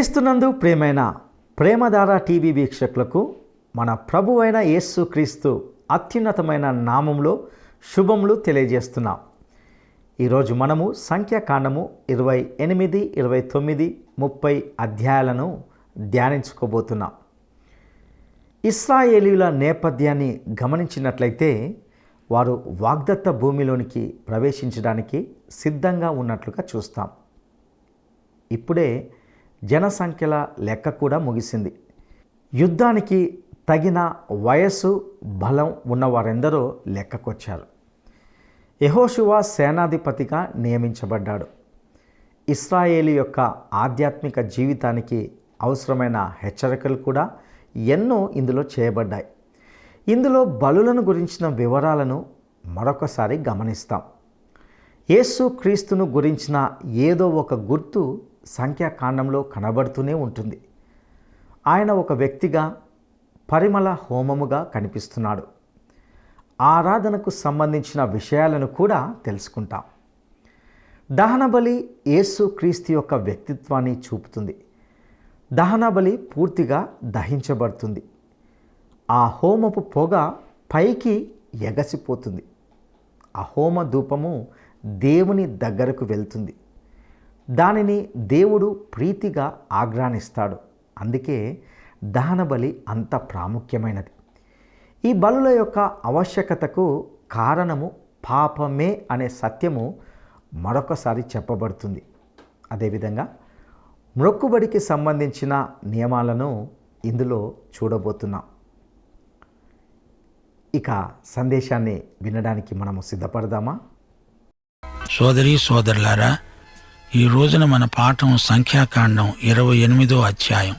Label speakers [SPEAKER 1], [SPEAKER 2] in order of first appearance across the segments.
[SPEAKER 1] క్రీస్తునందు ప్రియమైన ప్రేమధార టీవీ వీక్షకులకు మన ప్రభువైన యేసు క్రీస్తు అత్యున్నతమైన నామంలో శుభములు తెలియజేస్తున్నాం. ఈరోజు మనము సంఖ్యాకాండము 28, 29, 30 అధ్యాయాలను ధ్యానించుకోబోతున్నాం. ఇశ్రాయేలీయుల నేపథ్యాన్ని గమనించినట్లయితే వారు వాగ్దత్త భూమిలోనికి ప్రవేశించడానికి సిద్ధంగా ఉన్నట్లుగా చూస్తాం. ఇప్పుడే జనసంఖ్యల లెక్క కూడా ముగిసింది. యుద్ధానికి తగిన వయస్సు, బలం ఉన్నవారెందరో లెక్కకొచ్చారు. యెహోషువ సేనాధిపతిగా నియమించబడ్డాడు. ఇశ్రాయేలు యొక్క ఆధ్యాత్మిక జీవితానికి అవసరమైన హెచ్చరికలు కూడా ఎన్నో ఇందులో చేయబడ్డాయి. ఇందులో బలులను గురించిన వివరాలను మరొకసారి గమనిస్తాం. యేసు క్రీస్తును గురించిన ఏదో ఒక గుర్తు సంఖ్యాకాండంలో కనబడుతూనే ఉంటుంది. ఆయన ఒక వ్యక్తిగా, పరిమళ హోమముగా కనిపిస్తున్నాడు. ఆరాధనకు సంబంధించిన విషయాలను కూడా తెలుసుకుంటాం. దహనబలి యేసు క్రీస్తు యొక్క వ్యక్తిత్వాన్ని చూపుతుంది. దహనబలి పూర్తిగా దహించబడుతుంది. ఆ హోమపు పొగ పైకి ఎగసిపోతుంది. ఆ హోమ ధూపము దేవుని దగ్గరకు వెళ్తుంది. దానిని దేవుడు ప్రీతిగా ఆగ్రానిస్తాడు. అందుకే దహనబలి అంత ప్రాముఖ్యమైనది. ఈ బలుల యొక్క ఆవశ్యకతకు కారణము పాపమే అనే సత్యము మరొకసారి చెప్పబడుతుంది. అదేవిధంగా మ్రొక్కుబడికి సంబంధించిన నియమాలను ఇందులో చూడబోతున్నాం. ఇక సందేశాన్ని వినడానికి మనము సిద్ధపడదామా?
[SPEAKER 2] సోదరీ సోదరులారా, ఈ రోజున మన పాఠం సంఖ్యాకాండం 28వ అధ్యాయం.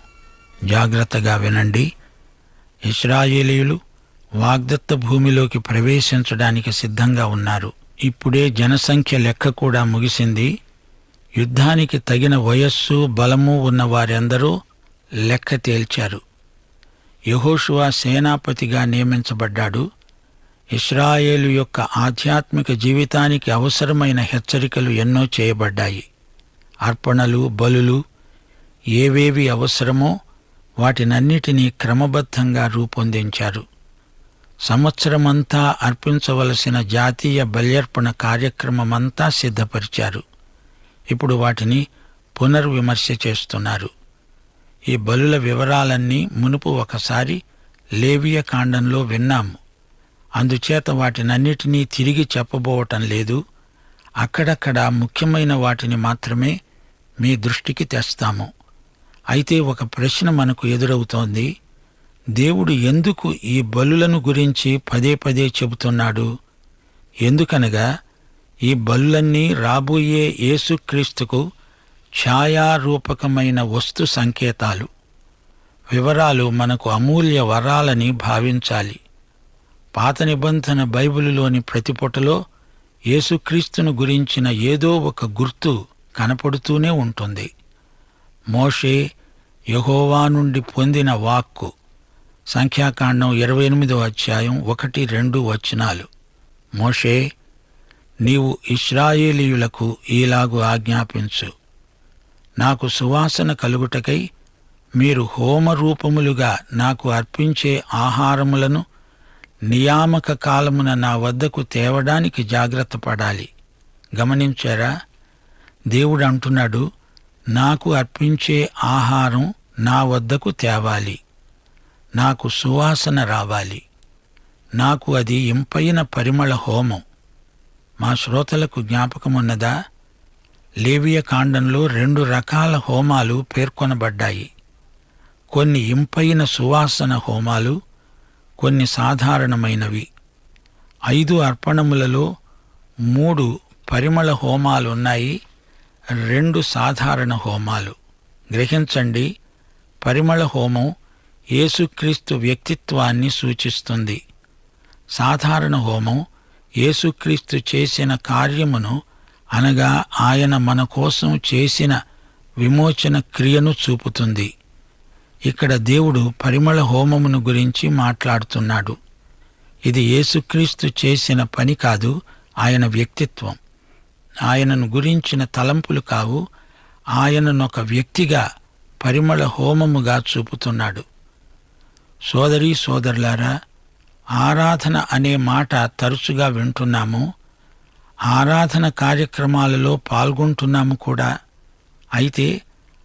[SPEAKER 2] జాగ్రత్తగా వినండి. ఇశ్రాయేలీయులు వాగ్దత్త భూమిలోకి ప్రవేశించడానికి సిద్ధంగా ఉన్నారు. ఇప్పుడే జనసంఖ్య లెక్క కూడా ముగిసింది. యుద్ధానికి తగిన వయస్సు, బలము ఉన్న వారందరూ లెక్క తేల్చారు. యెహోషువ సేనాపతిగా నియమించబడ్డాడు. ఇశ్రాయేలు యొక్క ఆధ్యాత్మిక జీవితానికి అవసరమైన హెచ్చరికలు ఎన్నో చేయబడ్డాయి. అర్పణలు, బలులు ఏవేవి అవసరమో వాటినన్నిటినీ క్రమబద్ధంగా రూపొందించారు. సంవత్సరమంతా అర్పించవలసిన జాతీయ బల్యర్పణ కార్యక్రమమంతా సిద్ధపరిచారు. ఇప్పుడు వాటిని పునర్విమర్శ చేస్తున్నారు. ఈ బలుల వివరాలన్నీ మునుపు ఒకసారి లేవియ కాండంలో విన్నాము. అందుచేత వాటినన్నిటినీ తిరిగి చెప్పబోవటం లేదు. అక్కడక్కడ ముఖ్యమైన వాటిని మాత్రమే మీ దృష్టికి తెస్తాము. అయితే ఒక ప్రశ్న మనకు ఎదురవుతోంది. దేవుడు ఎందుకు ఈ బలులను గురించి పదే పదే చెబుతున్నాడు? ఎందుకనగా ఈ బలులన్నీ రాబోయే యేసుక్రీస్తుకు ఛాయారూపకమైన వస్తు సంకేతాలు. వివరాలు మనకు అమూల్య వరాలని భావించాలి. పాత నిబంధన బైబిలులోని ప్రతి పుటలో యేసుక్రీస్తును గురించిన ఏదో ఒక గుర్తు కనపడుతూనే ఉంటుంది. మోషే యెహోవా నుండి పొందిన వాక్కు. సంఖ్యాకాండం 28వ అధ్యాయం 1, 2 వచనాలు. మోషే, నీవు ఇశ్రాయేలీయులకు ఈలాగు ఆజ్ఞాపించు. నాకు సువాసన కలుగుటకై మీరు హోమరూపములుగా నాకు అర్పించే ఆహారములను నియామక కాలమున నా వద్దకు తేవడానికి జాగ్రత్త పడాలి. గమనించారా? దేవుడు అంటున్నాడు, నాకు అర్పించే ఆహారం నా వద్దకు తేవాలి. నాకు సువాసన రావాలి. నాకు అది ఇంపైన పరిమళ హోమం. మా శ్రోతలకు జ్ఞాపకమున్నదా? లేవియ కాండంలో 2 రకాల హోమాలు పేర్కొనబడ్డాయి. కొన్ని ఇంపైన సువాసన హోమాలు, కొన్ని సాధారణమైనవి. 5 అర్పణములలో 3 పరిమళ హోమాలున్నాయి, 2 సాధారణ హోమాలు. గ్రహించండి, పరిమళ హోమం యేసుక్రీస్తు వ్యక్తిత్వాన్ని సూచిస్తుంది. సాధారణ హోమం యేసుక్రీస్తు చేసిన కార్యమును, అనగా ఆయన మన కోసం చేసిన విమోచన క్రియను చూపుతుంది. ఇక్కడ దేవుడు పరిమళ హోమమును గురించి మాట్లాడుతున్నాడు. ఇది యేసుక్రీస్తు చేసిన పని కాదు, ఆయన వ్యక్తిత్వం. ఆయనను గురించిన తలంపులు కావు. ఆయననొక వ్యక్తిగా పరిమళ హోమముగా చూపుతున్నాడు. సోదరీ సోదరులారా, ఆరాధన అనే మాట తరచుగా వింటున్నాము. ఆరాధన కార్యక్రమాలలో పాల్గొంటున్నాము కూడా. అయితే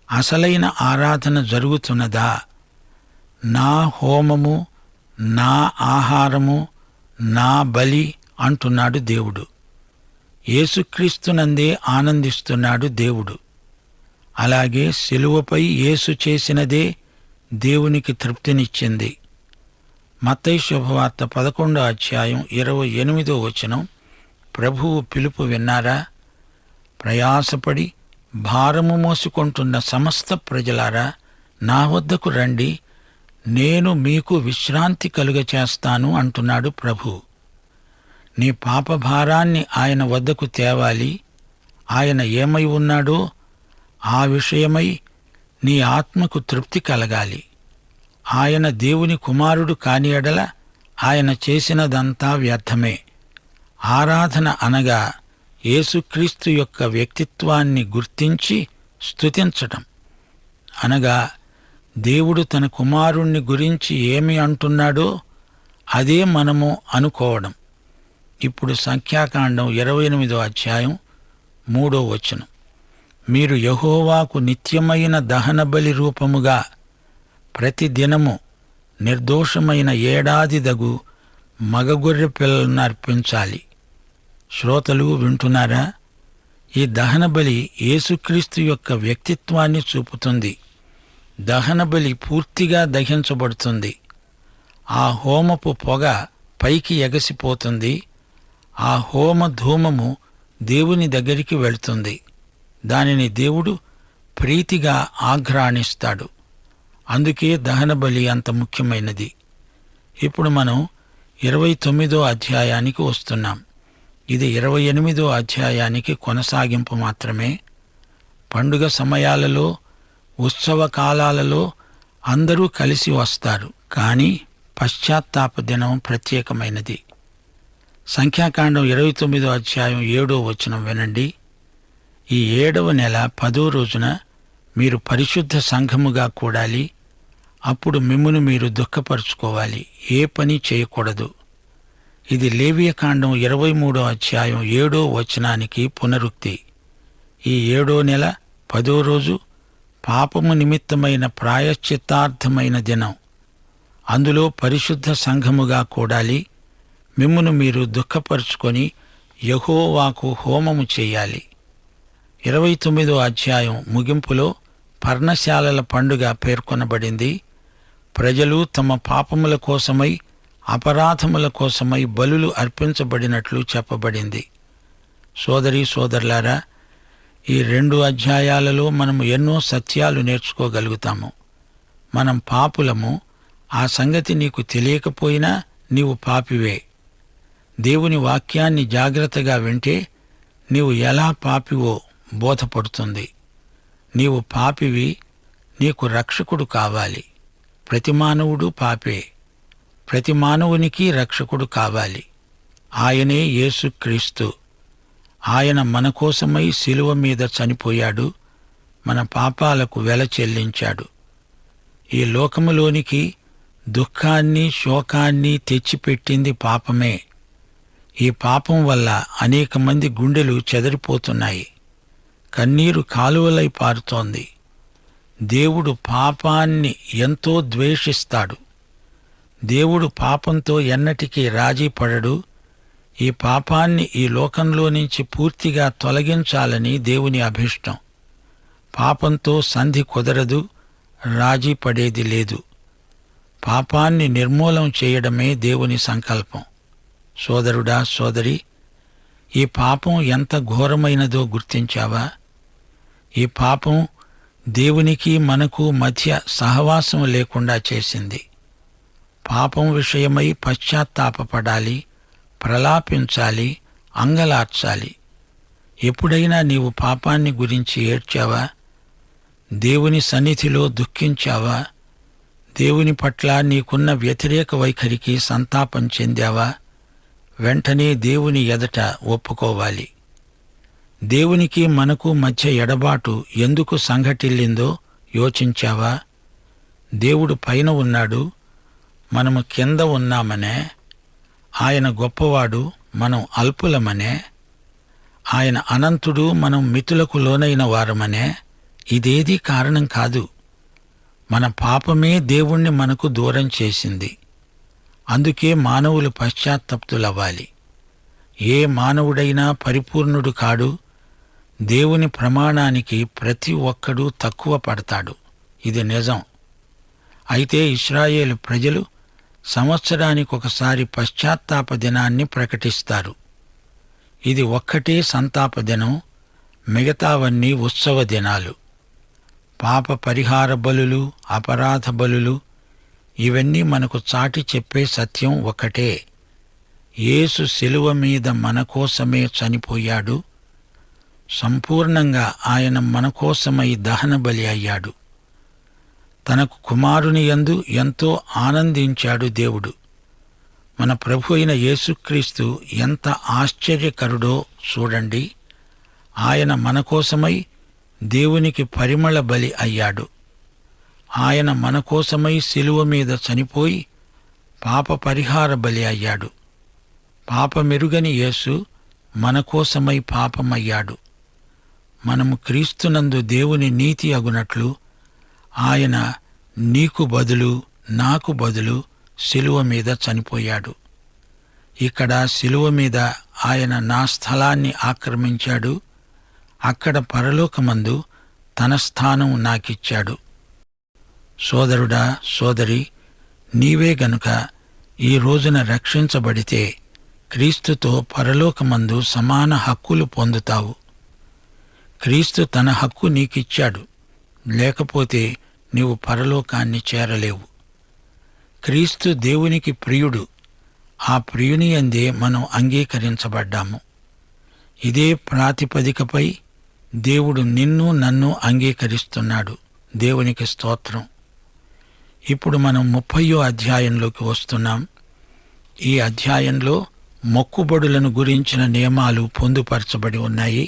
[SPEAKER 2] అసలైన ఆరాధన జరుగుతున్నదా? నా హోమము, నా ఆహారము, నా బలి అంటున్నాడు దేవుడు. యేసుక్రీస్తునందే ఆనందిస్తున్నాడు దేవుడు. అలాగే శిలువపై యేసు చేసినదే దేవునికి తృప్తినిచ్చింది. మత్తయి శుభవార్త 11వ అధ్యాయం 28వ వచనం, ప్రభువు పిలుపు విన్నారా? ప్రయాసపడి భారము మోసుకొంటున్న సమస్త ప్రజలారా, నా వద్దకు రండి, నేను మీకు విశ్రాంతి కలుగచేస్తాను అంటున్నాడు ప్రభువు. నీ పాపభారాన్ని ఆయన వద్దకు తేవాలి. ఆయన ఏమై ఉన్నాడో ఆ విషయమై నీ ఆత్మకు తృప్తి కలగాలి. ఆయన దేవుని కుమారుడు కాని ఎడల ఆయన చేసినదంతా వ్యర్థమే. ఆరాధన అనగా యేసుక్రీస్తు యొక్క వ్యక్తిత్వాన్ని గుర్తించి స్తుతించటం. అనగా దేవుడు తన కుమారుణ్ణి గురించి ఏమి అంటున్నాడో అదే మనము అనుకోవడం. ఇప్పుడు సంఖ్యాకాండం 28వ అధ్యాయం 3వ వచనం, మీరు యెహోవాకు నిత్యమైన దహనబలి రూపముగా ప్రతి దినము నిర్దోషమైన ఏడాదిదగు మగగొర్రె పిల్లలను అర్పించాలి. శ్రోతలు వింటున్నారా? ఈ దహనబలి యేసుక్రీస్తు యొక్క వ్యక్తిత్వాన్ని చూపుతుంది. దహనబలి పూర్తిగా దహించబడుతుంది. ఆ హోమపు పొగ పైకి ఎగసిపోతుంది. ఆ హోమ ధూమము దేవుని దగ్గరికి వెళుతుంది. దానిని దేవుడు ప్రీతిగా ఆఘ్రాణిస్తాడు. అందుకే దహనబలి అంత ముఖ్యమైనది. ఇప్పుడు మనం 29వ అధ్యాయానికి వస్తున్నాం. ఇది 28వ అధ్యాయానికి కొనసాగింపు మాత్రమే. పండుగ సమయాలలో, ఉత్సవ కాలాలలో అందరూ కలిసి వస్తారు. కానీ పశ్చాత్తాప దినం ప్రత్యేకమైనది. సంఖ్యాకాండం 29వ అధ్యాయం 7వ వచనం వినండి. ఈ 7వ నెల 10వ రోజున మీరు పరిశుద్ధ సంఘముగా కూడాలి. అప్పుడు మిమ్మును మీరు దుఃఖపరుచుకోవాలి, ఏ పని చేయకూడదు. ఇది లేవియకాండం 23వ అధ్యాయం 7వ వచనానికి పునరుక్తి. ఈ 7వ నెల 10వ రోజు పాపము నిమిత్తమైన ప్రాయశ్చిత్తార్థమైన దినం. అందులో పరిశుద్ధ సంఘముగా కూడాలి. మిమ్మును మీరు దుఃఖపరుచుకొని యెహోవాకు హోమము చెయ్యాలి. 29వ అధ్యాయం ముగింపులో పర్ణశాలల పండుగ పేర్కొనబడింది. ప్రజలు తమ పాపముల కోసమై, అపరాధముల కోసమై బలులు అర్పించబడినట్లు చెప్పబడింది. సోదరీ సోదరులారా, ఈ 2 అధ్యాయాలలో మనము ఎన్నో సత్యాలు నేర్చుకోగలుగుతాము. మనం పాపులము. ఆ సంగతి నీకు తెలియకపోయినా నీవు పాపివే. దేవుని వాక్యాన్ని జాగ్రత్తగా వింటే నీవు ఎలా పాపివో బోధపడుతుంది. నీవు పాపివి, నీకు రక్షకుడు కావాలి. ప్రతి మానవుడు పాపే. ప్రతి మానవునికి రక్షకుడు కావాలి. ఆయనే యేసుక్రీస్తు. ఆయన మన కోసమై శిలువ మీద చనిపోయాడు. మన పాపాలకు వెల చెల్లించాడు. ఈ లోకములోనికి దుఃఖాన్ని, శోకాన్ని తెచ్చిపెట్టింది పాపమే. ఈ పాపం వల్ల అనేక మంది గుండెలు చెదరిపోతున్నాయి. కన్నీరు కాలువలై పారుతోంది. దేవుడు పాపాన్ని ఎంతో ద్వేషిస్తాడు. దేవుడు పాపంతో ఎన్నటికీ రాజీ పడడు. ఈ పాపాన్ని ఈ లోకంలో నుంచి పూర్తిగా తొలగించాలని దేవుని అభిష్టం. పాపంతో సంధి కుదరదు, రాజీ పడేది లేదు. పాపాన్ని నిర్మూలం చేయడమే దేవుని సంకల్పం. సోదరుడా, సోదరి, ఈ పాపం ఎంత ఘోరమైనదో గుర్తించావా? ఈ పాపం దేవునికి మనకు మధ్య సహవాసం లేకుండా చేసింది. పాపం విషయమై పశ్చాత్తాపపడాలి, ప్రలాపించాలి, అంగలార్చాలి. ఎప్పుడైనా నీవు పాపాన్ని గురించి ఏడ్చావా? దేవుని సన్నిధిలో దుఃఖించావా? దేవుని పట్ల నీకున్న వ్యతిరేక వైఖరికి సంతాపం చెందావా? వెంటనే దేవుని ఎదట ఒప్పుకోవాలి. దేవునికి మనకు మధ్య ఎడబాటు ఎందుకు సంఘటిల్లిందో యోచించావా? దేవుడు పైన ఉన్నాడు, మనము కింద ఉన్నామనే. ఆయన గొప్పవాడు, మనం అల్పులమనే. ఆయన అనంతుడు, మనం మితులకు లోనైన వారమనే. ఇదేదీ కారణం కాదు. మన పాపమే దేవుణ్ణి మనకు దూరం చేసింది. అందుకే మానవులు పశ్చాత్తప్తులవ్వాలి. ఏ మానవుడైనా పరిపూర్ణుడు కాడు. దేవుని ప్రమాణానికి ప్రతి ఒక్కడూ తక్కువ పడతాడు. ఇది నిజం. అయితే ఇశ్రాయేలు ప్రజలు సంవత్సరానికొకసారి పశ్చాత్తాప దినాన్ని ప్రకటిస్తారు. ఇది ఒక్కటే సంతాప దినం, మిగతావన్నీ ఉత్సవ దినాలు. పాప పరిహార బలులు, అపరాధ బలులు, ఇవన్నీ మనకు చాటి చెప్పే సత్యం ఒకటే. యేసు శిలువ మీద మన కోసమే చనిపోయాడు. సంపూర్ణంగా ఆయన మన కోసమై దహన బలి అయ్యాడు. తనకు కుమారుని యందు ఎంతో ఆనందించాడు దేవుడు. మన ప్రభు అయిన యేసుక్రీస్తు ఎంత ఆశ్చర్యకరుడో చూడండి. ఆయన మన కోసమై దేవునికి పరిమళ బలి అయ్యాడు. ఆయన మన కోసమై శిలువ మీద చనిపోయి పాప పరిహార బలి అయ్యాడు. పాపమెరుగని యేసు మన కోసమై పాపమయ్యాడు. మనము క్రీస్తునందు దేవుని నీతి అగునట్లు ఆయన నీకు బదులు, నాకు బదులు శిలువ మీద చనిపోయాడు. ఇక్కడ శిలువ మీద ఆయన నా స్థలాన్ని ఆక్రమించాడు. అక్కడ పరలోకమందు తన స్థానం నాకిచ్చాడు. సోదరుడా, సోదరి, నీవే గనుక ఈ రోజున రక్షించబడితే క్రీస్తుతో పరలోకమందు సమాన హక్కులు పొందుతావు. క్రీస్తు తన హక్కు నీకిచ్చాడు, లేకపోతే నీవు పరలోకాన్ని చేరలేవు. క్రీస్తు దేవునికి ప్రియుడు. ఆ ప్రియుని యందే మనం అంగీకరించబడ్డాము. ఇదే ప్రాతిపదికపై దేవుడు నిన్ను నన్ను అంగీకరిస్తున్నాడు. దేవునికి స్తోత్రం. ఇప్పుడు మనం 30వ అధ్యాయంలోకి వస్తున్నాం. ఈ అధ్యాయంలో మొక్కుబడులను గురించిన నియమాలు పొందుపరచబడి ఉన్నాయి.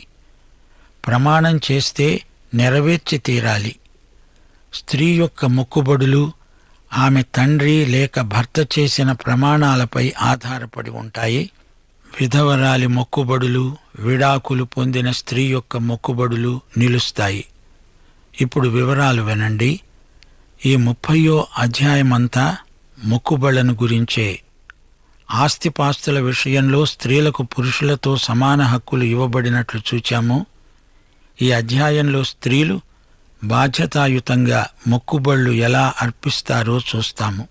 [SPEAKER 2] ప్రమాణం చేస్తే నెరవేర్చి తీరాలి. స్త్రీ యొక్క మొక్కుబడులు ఆమె తండ్రి లేక భర్త చేసిన ప్రమాణాలపై ఆధారపడి ఉంటాయి. విధవరాలి మొక్కుబడులు, విడాకులు పొందిన స్త్రీ యొక్క మొక్కుబడులు నిలుస్తాయి. ఇప్పుడు వివరాలు వినండి. ఈ 30వ అధ్యాయమంతా మొక్కుబళ్లను గురించే. ఆస్తిపాస్తుల విషయంలో స్త్రీలకు పురుషులతో సమాన హక్కులు ఇవ్వబడినట్లు చూచాము. ఈ అధ్యాయంలో స్త్రీలు బాధ్యతాయుతంగా మొక్కుబళ్ళు ఎలా అర్పిస్తారో చూస్తాము.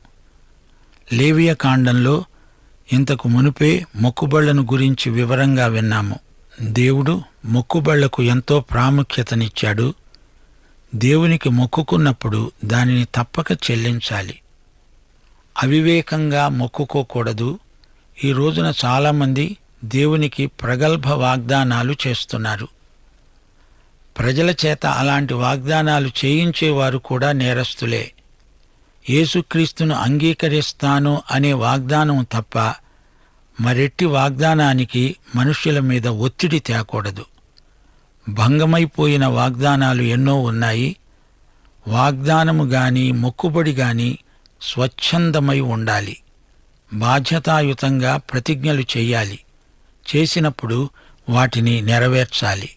[SPEAKER 2] లేవియ కాండంలో ఇంతకు మునుపే మొక్కుబళ్లను గురించి వివరంగా విన్నాము. దేవుడు మొక్కుబళ్లకు ఎంతో ప్రాముఖ్యతనిచ్చాడు. దేవునికి మొక్కుకున్నప్పుడు దానిని తప్పక చెల్లించాలి. అవివేకంగా మొక్కుకోకూడదు. ఈ రోజున చాలామంది దేవునికి ప్రగల్భ వాగ్దానాలు చేస్తున్నారు. ప్రజల చేత అలాంటి వాగ్దానాలు చేయించేవారు కూడా నేరస్తులే. యేసుక్రీస్తును అంగీకరిస్తాను అనే వాగ్దానం తప్ప మరెట్టి వాగ్దానానికి మనుష్యుల మీద ఒత్తిడి తేకూడదు. భంగమైపోయిన వాగ్దానాలు ఎన్నో ఉన్నాయి. వాగ్దానము గాని మొక్కుబడి గాని స్వచ్ఛందమై ఉండాలి. బాధ్యతాయుతంగా ప్రతిజ్ఞలు చెయ్యాలి. చేసినప్పుడు వాటిని నెరవేర్చాలి.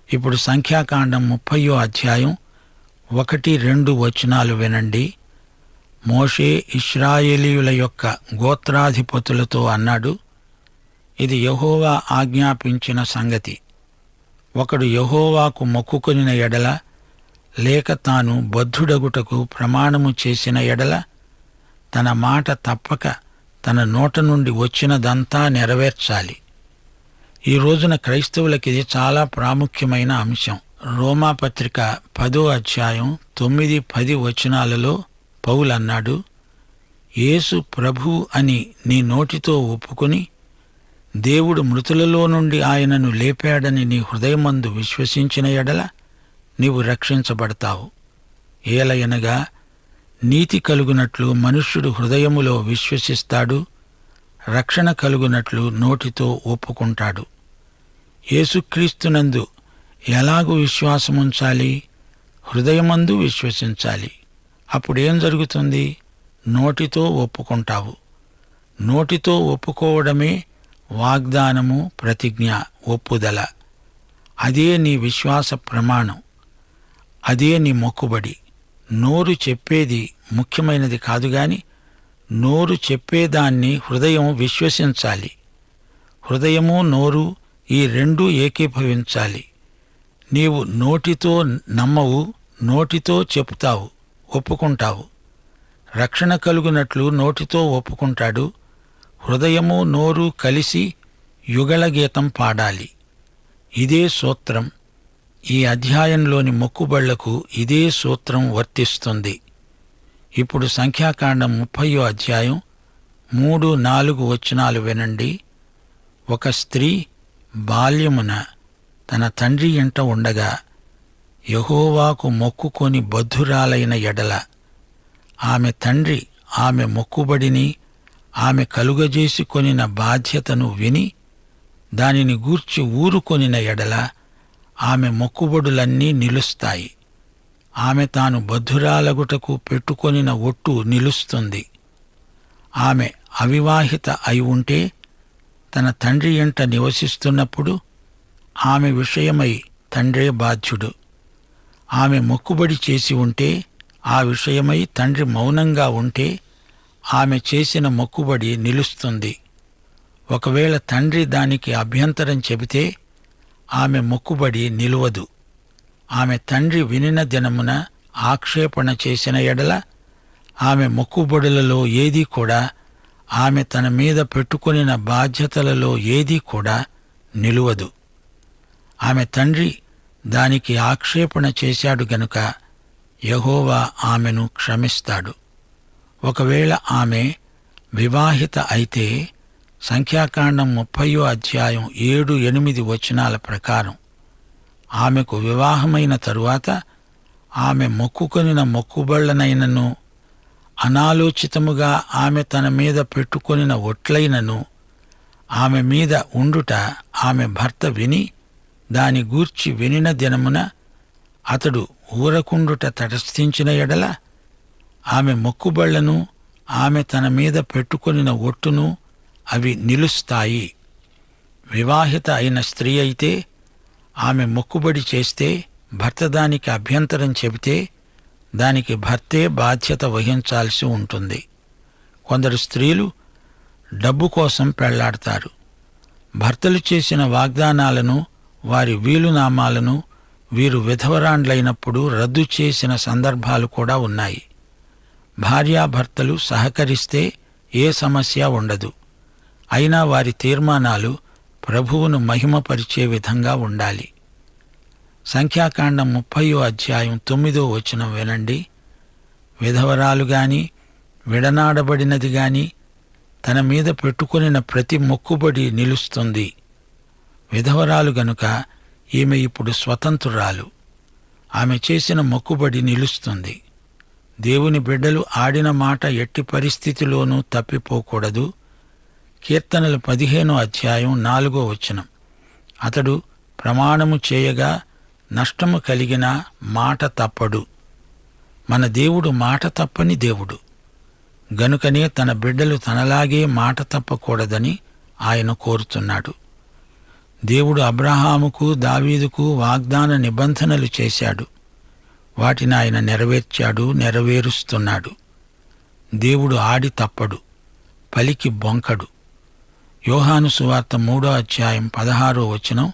[SPEAKER 2] ఇప్పుడు సంఖ్యాకాండం 30వ అధ్యాయం 1-2 వచనాలు వినండి. మోషే ఇశ్రాయేలీయుల యొక్క గోత్రాధిపతులతో అన్నాడు, ఇది యెహోవా ఆజ్ఞాపించిన సంగతి. ఒకడు యెహోవాకు మొక్కుకొనిన ఎడల లేక తాను బద్ధుడగుటకు ప్రమాణము చేసిన ఎడల తన మాట తప్పక తన నోట నుండి వచ్చినదంతా నెరవేర్చాలి. ఈ రోజున క్రైస్తవులకి ఇది చాలా ప్రాముఖ్యమైన అంశం. రోమాపత్రిక 10వ అధ్యాయం 9-10 వచనాలలో పౌలు అన్నాడు, యేసు ప్రభు అని నీ నోటితో ఒప్పుకొని దేవుడు మృతులలో నుండి ఆయనను లేపాడని నీ హృదయమందు విశ్వసించిన ఎడల నీవు రక్షించబడతావు. ఏలయనగా నీతి కలుగునట్లు మనుష్యుడు హృదయములో విశ్వసిస్తాడు, రక్షణ కలుగునట్లు నోటితో ఒప్పుకుంటాడు. యేసుక్రీస్తునందు ఎలాగు విశ్వాసముంచాలి? హృదయమందు విశ్వసించాలి. అప్పుడేం జరుగుతుంది? నోటితో ఒప్పుకుంటావు. నోటితో ఒప్పుకోవడమే వాగ్దానము, ప్రతిజ్ఞ, ఒప్పుదల. అదే నీ విశ్వాస ప్రమాణం. అదే నీ మొక్కుబడి. నోరు చెప్పేది ముఖ్యమైనది కాదు గాని నోరు చెప్పేదాన్ని హృదయం విశ్వసించాలి. హృదయము, నోరు ఈ రెండూ ఏకీభవించాలి. నీవు నోటితో నమ్మవు, నోటితో చెప్తావు, ఒప్పుకుంటావు. రక్షణ కలుగునట్లు నోటితో ఒప్పుకుంటాడు. హృదయము, నోరు కలిసి యుగళ గీతం పాడాలి. ఇదే సూత్రం. ఈ అధ్యాయంలోని మొక్కుబళ్లకు ఇదే సూత్రం వర్తిస్తుంది. ఇప్పుడు సంఖ్యాకాండం 30వ అధ్యాయం 3-4 వచనాలు వినండి. ఒక స్త్రీ బాల్యమున తన తండ్రి ఇంట ఉండగా యెహోవాకు మొక్కుకొని బద్ధురాలైన ఎడల ఆమె తండ్రి ఆమె మొక్కుబడిని, ఆమె కలుగజేసికొనిన బాధ్యతను విని దానిని గూర్చి ఊరుకొనిన ఎడల ఆమె మొక్కుబడులన్నీ నిలుస్తాయి. ఆమె తాను బద్ధురాలగుటకు పెట్టుకొనిన ఒట్టు నిలుస్తుంది. ఆమె అవివాహిత అయి ఉంటే తన తండ్రి ఇంట నివసిస్తున్నప్పుడు ఆమె విషయమై తండ్రే బాధ్యుడు. ఆమె మొక్కుబడి చేసి ఉంటే, ఆ విషయమై తండ్రి మౌనంగా ఉంటే ఆమె చేసిన మొక్కుబడి నిలుస్తుంది. ఒకవేళ తండ్రి దానికి అభ్యంతరం చెబితే ఆమె మొక్కుబడి నిలువదు. ఆమె తండ్రి వినిన దినమున ఆక్షేపణ చేసిన ఎడల ఆమె మొక్కుబడులలో ఏదీ కూడా, ఆమె తన మీద పెట్టుకొనిన బాధ్యతలలో ఏదీ కూడా నిలువదు. ఆమె తండ్రి దానికి ఆక్షేపణ చేశాడు గనుక యెహోవా ఆమెను క్షమిస్తాడు. ఒకవేళ ఆమె వివాహిత అయితే సంఖ్యాకాండం 30వ అధ్యాయం 7-8 వచనాల ప్రకారం ఆమెకు వివాహమైన తరువాత ఆమె మొక్కుకొనిన మొక్కుబళ్లనైనను, అనాలోచితముగా ఆమె తన మీద పెట్టుకొనిన ఒట్లైనను ఆమె మీద ఉండుట ఆమె భర్త విని దాని గూర్చి వినిన దినమున అతడు ఊరకుండుట తటస్థించిన ఎడల ఆమె మొక్కుబళ్లను, ఆమె తన మీద పెట్టుకొనిన ఒట్టును అవి నిలుస్తాయి. వివాహిత అయిన స్త్రీ అయితే ఆమె మొక్కుబడి చేస్తే భర్త దానికి అభ్యంతరం చెబితే దానికి భర్తే బాధ్యత వహించాల్సి ఉంటుంది. కొందరు స్త్రీలు డబ్బు కోసం పెళ్లాడతారు. భర్తలు చేసిన వాగ్దానాలను, వారి వీలునామాలను వీరు విధవరాండ్లైనప్పుడు రద్దు చేసిన సందర్భాలు కూడా ఉన్నాయి. భార్యాభర్తలు సహకరిస్తే ఏ సమస్య ఉండదు. అయినా వారి తీర్మానాలు ప్రభువును మహిమపరిచే విధంగా ఉండాలి. సంఖ్యాకాండం 30వ అధ్యాయం 9వ వచనం వినండి. విధవరాలు గాని విడనాడబడినది గాని తన మీద పెట్టుకొనిన ప్రతి మొక్కుబడి నిలుస్తుంది. విధవరాలు గనుక ఈమె ఇప్పుడు స్వతంత్రురాలు. ఆమె చేసిన మొక్కుబడి నిలుస్తుంది. దేవుని బిడ్డలు ఆడిన మాట ఎట్టి పరిస్థితిలోనూ తప్పిపోకూడదు. కీర్తనలు 15వ అధ్యాయం 4వ వచనం. అతడు ప్రమాణము చేయగా నష్టము కలిగిన మాట తప్పడు. మన దేవుడు మాట తప్పని దేవుడు గనుకనే తన బిడ్డలు తనలాగే మాట తప్పకూడదని ఆయన కోరుతున్నాడు. దేవుడు అబ్రహాముకు, దావీదుకు వాగ్దాన నిబంధనలు చేశాడు. వాటిని ఆయన నెరవేర్చాడు, నెరవేరుస్తున్నాడు. దేవుడు ఆడి తప్పడు, పలికి బొంకడు. యోహాను సువార్త 3వ అధ్యాయం 16వ వచనం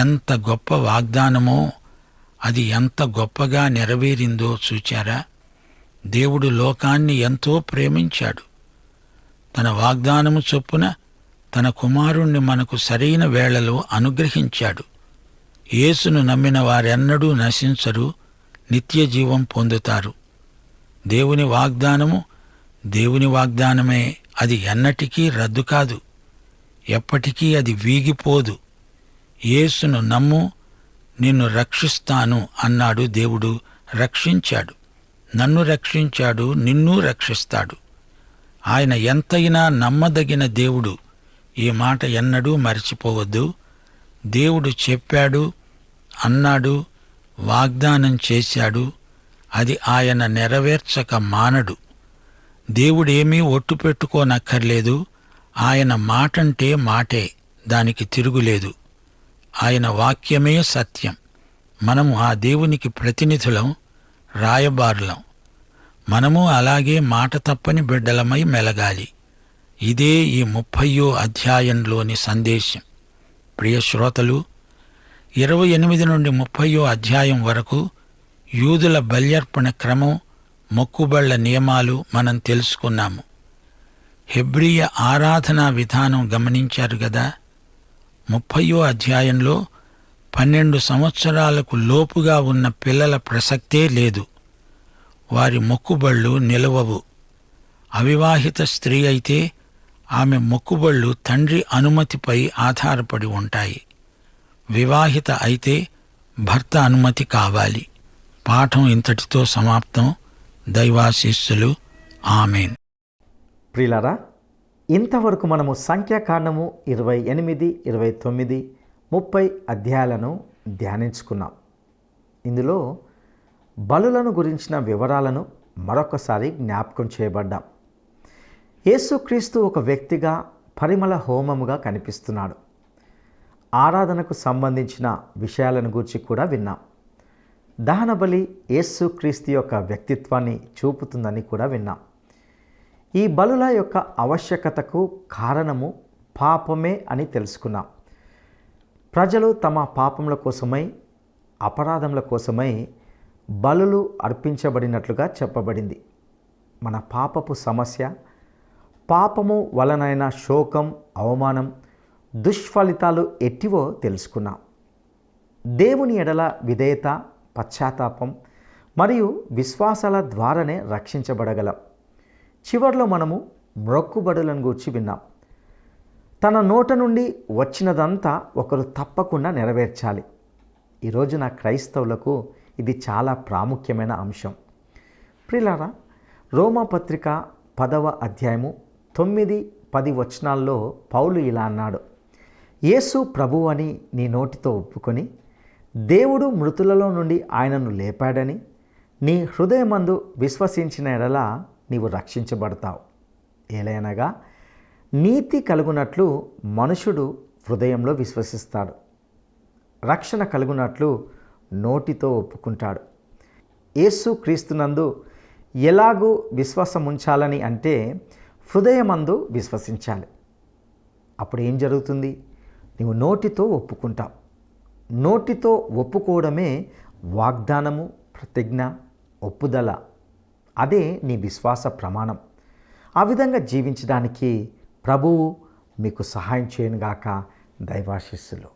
[SPEAKER 2] ఎంత గొప్ప వాగ్దానమో, అది ఎంత గొప్పగా నెరవేరిందో చూచారా? దేవుడు లోకాన్ని ఎంతో ప్రేమించాడు. తన వాగ్దానము చొప్పున తన కుమారుణ్ణి మనకు సరైన వేళలో అనుగ్రహించాడు. యేసును నమ్మిన వారెన్నడూ నశించరు, నిత్యజీవం పొందుతారు. దేవుని వాగ్దానము దేవుని వాగ్దానమే. అది ఎన్నటికీ రద్దు కాదు. ఎప్పటికీ అది వీగిపోదు. యేసును నమ్ము, నిన్ను రక్షిస్తాను అన్నాడు దేవుడు. రక్షించాడు. నన్ను రక్షించాడు, నిన్ను రక్షిస్తాడు. ఆయన ఎంతైనా నమ్మదగిన దేవుడు. ఈ మాట ఎన్నడూ మరిచిపోవద్దు. దేవుడు చెప్పాడు, అన్నాడు, వాగ్దానం చేశాడు, అది ఆయన నెరవేర్చక మానడు. దేవుడేమీ ఒట్టు పెట్టుకోనక్కర్లేదు. ఆయన మాటంటే మాటే, దానికి తిరుగులేదు. ఆయన వాక్యమే సత్యం. మనము ఆ దేవునికి ప్రతినిధులం, రాయబారులం. మనము అలాగే మాట తప్పని బిడ్డలమై మెలగాలి. ఇదే ఈ 30వ అధ్యాయంలోని సందేశం. ప్రియ శ్రోతలు, 28 నుండి 30వ అధ్యాయం వరకు యూదుల బల్యర్పణ క్రమం, మొక్కుబళ్ల నియమాలు మనం తెలుసుకున్నాము. హెబ్రీయ ఆరాధనా విధానం గమనించారు గదా. 30వ అధ్యాయంలో 12 సంవత్సరాలకు లోపుగా ఉన్న పిల్లల ప్రసక్తే లేదు. వారి మొక్కుబళ్ళు నిలవవు. అవివాహిత స్త్రీ అయితే ఆమె మొక్కుబళ్ళు తండ్రి అనుమతిపై ఆధారపడి ఉంటాయి. వివాహిత అయితే భర్త అనుమతి కావాలి. పాఠం ఇంతటితో సమాప్తం. దైవాశీస్సులు. ఆమేన్.
[SPEAKER 1] ప్రియులారా, ఇంతవరకు మనము సంఖ్యాకాండము 28, 29, 30 అధ్యాయాలను ధ్యానించుకున్నాం. ఇందులో బలులను గురించిన వివరాలను మరొకసారి జ్ఞాపకం చేయబడ్డాం. యేసుక్రీస్తు ఒక వ్యక్తిగా పరిమళ హోమముగా కనిపిస్తున్నాడు. ఆరాధనకు సంబంధించిన విషయాలను గురించి కూడా విన్నాం. దహన బలి యేసుక్రీస్తు యొక్క వ్యక్తిత్వాన్ని చూపుతుందని కూడా విన్నాం. ఈ బలుల యొక్క ఆవశ్యకతకు కారణము పాపమే అని తెలుసుకున్నాం. ప్రజలు తమ పాపముల కోసమై, అపరాధముల కోసమై బలులు అర్పించబడినట్లుగా చెప్పబడింది. మన పాపపు సమస్య, పాపము వలనైన శోకం, అవమానం, దుష్ఫలితాలు ఎట్టివో తెలుసుకున్నాం. దేవుని ఎడల విధేయత, పశ్చాత్తాపం మరియు విశ్వాసాల ద్వారానే రక్షించబడగలం. చివర్లో మనము మొక్కుబడులను గూర్చి విన్నాం. తన నోట నుండి వచ్చినదంతా ఒకరు తప్పకుండా నెరవేర్చాలి. ఈ రోజున క్రైస్తవులకు ఇది చాలా ప్రాముఖ్యమైన అంశం. ప్రియులారా, రోమాపత్రిక 10వ అధ్యాయము 9, 10 వచనాల్లో పౌలు ఇలా అన్నాడు: యేసు ప్రభువు అని నీ నోటితో ఒప్పుకొని దేవుడు మృతులలో నుండి ఆయనను లేపాడని నీ హృదయమందు విశ్వసించిన ఎడల నీవు రక్షించబడతావు. ఏలైనగా నీతి కలుగునట్లు మనుషుడు హృదయంలో విశ్వసిస్తాడు, రక్షణ కలుగునట్లు నోటితో ఒప్పుకుంటాడు. యేసు క్రీస్తునందు ఎలాగూ విశ్వాసం ఉంచాలని అంటే హృదయమందు విశ్వసించాలి. అప్పుడు ఏం జరుగుతుంది? నీవు నోటితో ఒప్పుకుంటావు. నోటితో ఒప్పుకోవడమే వాగ్దానము, ప్రతిజ్ఞ, ఒప్పుదల. అదే నీ విశ్వాస ప్రమాణం. ఆ విధంగా జీవించడానికి ప్రభువు మీకు సహాయం చేయనుగాక. దైవాశీస్సులు.